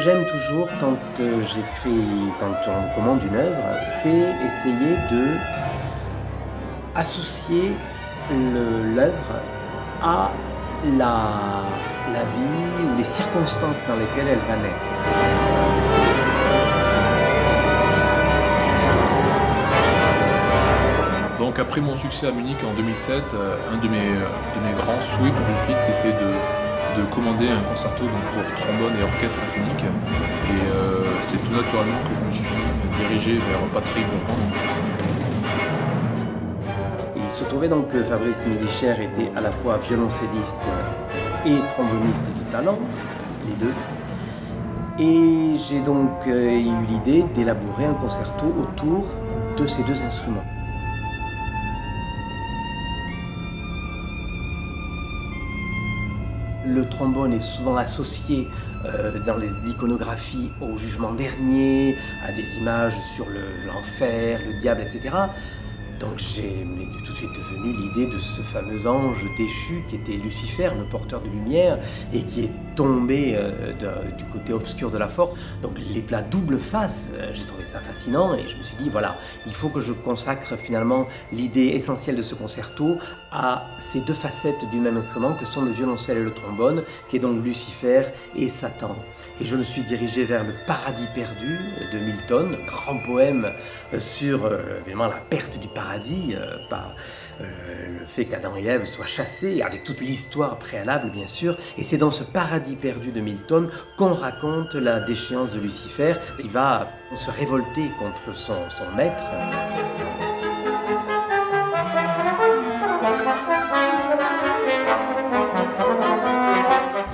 j'aime toujours quand quand on commande une œuvre, c'est essayer de associer l'œuvre à la vie ou les circonstances dans lesquelles elle va naître. Donc après mon succès à Munich en 2007, un de mes grands souhaits tout de suite, c'était de commander un concerto donc, pour trombone et orchestre symphonique. Et c'est tout naturellement que je me suis dirigé vers Patrick Bonpland. Il se trouvait donc que Fabrice Mélichère était à la fois violoncelliste et tromboniste de talent, les deux. Et j'ai donc eu l'idée d'élaborer un concerto autour de ces deux instruments. Le trombone est souvent associé dans l'iconographie au jugement dernier, à des images sur l'enfer, le diable, etc. Donc m'est tout de suite venue l'idée de ce fameux ange déchu qui était Lucifer, le porteur de lumière, et qui est tombé du côté obscur de la force. Donc la double face, j'ai trouvé ça fascinant et je me suis dit, voilà, il faut que je consacre finalement l'idée essentielle de ce concerto à ces deux facettes du même instrument que sont le violoncelle et le trombone, qui est donc Lucifer et Satan. Et je me suis dirigé vers le Paradis perdu de Milton, grand poème sur vraiment la perte du paradis par le fait qu'Adam et Ève soient chassés, avec toute l'histoire préalable bien sûr. Et c'est dans ce Paradis perdu de Milton qu'on raconte la déchéance de Lucifer, qui va se révolter contre son maître.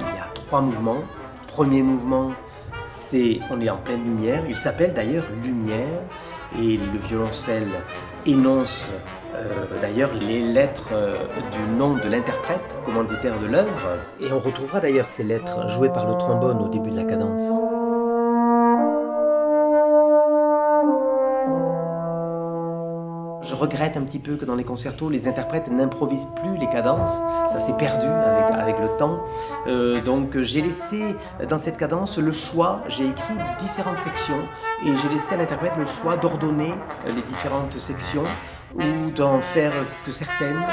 Il y a 3 mouvements. Premier mouvement, on est en pleine lumière, il s'appelle d'ailleurs Lumière, et le violoncelle énonce d'ailleurs les lettres du nom de l'interprète, commanditaire de l'œuvre, et on retrouvera d'ailleurs ces lettres jouées par le trombone au début de la cadence. Je regrette un petit peu que dans les concertos, les interprètes n'improvisent plus les cadences. Ça s'est perdu avec le temps. Donc j'ai laissé dans cette cadence le choix, j'ai écrit différentes sections et j'ai laissé à l'interprète le choix d'ordonner les différentes sections ou d'en faire que certaines.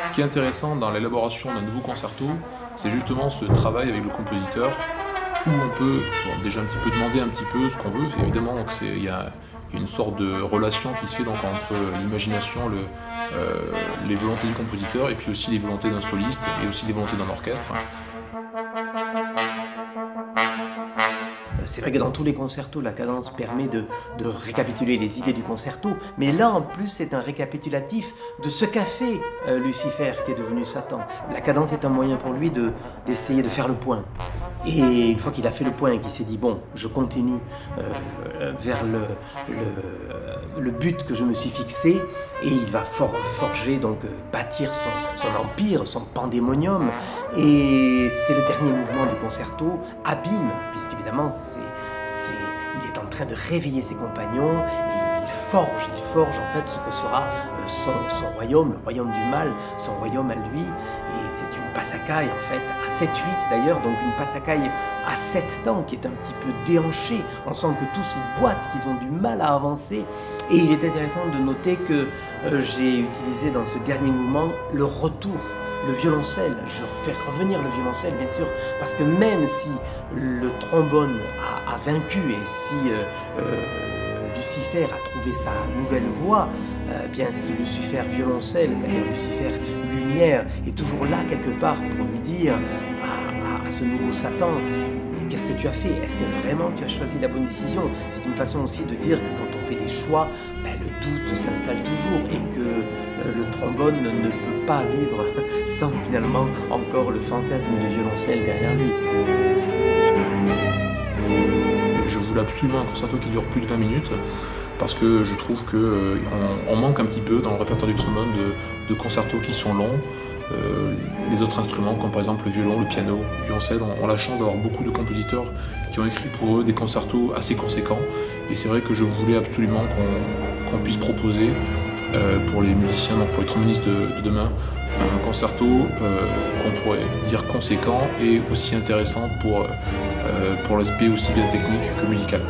Ce qui est intéressant dans l'élaboration d'un nouveau concerto, c'est justement ce travail avec le compositeur où on peut déjà un petit peu demander un petit peu ce qu'on veut. Évidemment, il y a une sorte de relation qui se fait donc entre l'imagination, les volontés du compositeur et puis aussi les volontés d'un soliste et aussi les volontés d'un orchestre. C'est vrai que dans tous les concertos, la cadence permet de récapituler les idées du concerto, mais là en plus c'est un récapitulatif de ce qu'a fait Lucifer qui est devenu Satan. La cadence est un moyen pour lui d'essayer de faire le point. Et une fois qu'il a fait le point et qu'il s'est dit bon, je continue vers le but que je me suis fixé, et il va forger, donc bâtir son empire, son pandémonium. Et c'est le dernier mouvement du concerto, Abîme, puisqu'évidemment il est en train de réveiller ses compagnons et il forge en fait ce que sera son royaume, le royaume du mal, son royaume à lui. Et c'est une passacaille en fait, à 7-8 d'ailleurs, donc une passacaille à 7 temps qui est un petit peu déhanchée. On sent que tous ils boitent, qu'ils ont du mal à avancer. Et il est intéressant de noter que j'ai utilisé dans ce dernier mouvement le retour, le violoncelle. Je fais revenir le violoncelle bien sûr, parce que même si le trombone a vaincu et si Lucifer a trouvé sa nouvelle voix, bien si Lucifer violoncelle, c'est-à-dire Lucifer lumière, est toujours là quelque part pour lui dire à ce nouveau Satan, mais qu'est-ce que tu as fait? Est-ce que vraiment tu as choisi la bonne décision? C'est une façon aussi de dire que quand on fait des choix, le doute s'installe toujours et que le trombone ne peut pas vivre sans finalement encore le fantasme du violoncelle derrière lui. Je voulais absolument un concerto qui dure plus de 20 minutes parce que je trouve qu'on manque un petit peu dans le répertoire du trombone de concertos qui sont longs. Les autres instruments, comme par exemple le violon, le piano, le violoncelle, ont la chance d'avoir beaucoup de compositeurs qui ont écrit pour eux des concertos assez conséquents. Et c'est vrai que je voulais absolument qu'on puisse proposer pour les musiciens, donc pour les trombonistes de demain, un concerto qu'on pourrait dire conséquent et aussi intéressant pour l'aspect aussi bien technique que musical.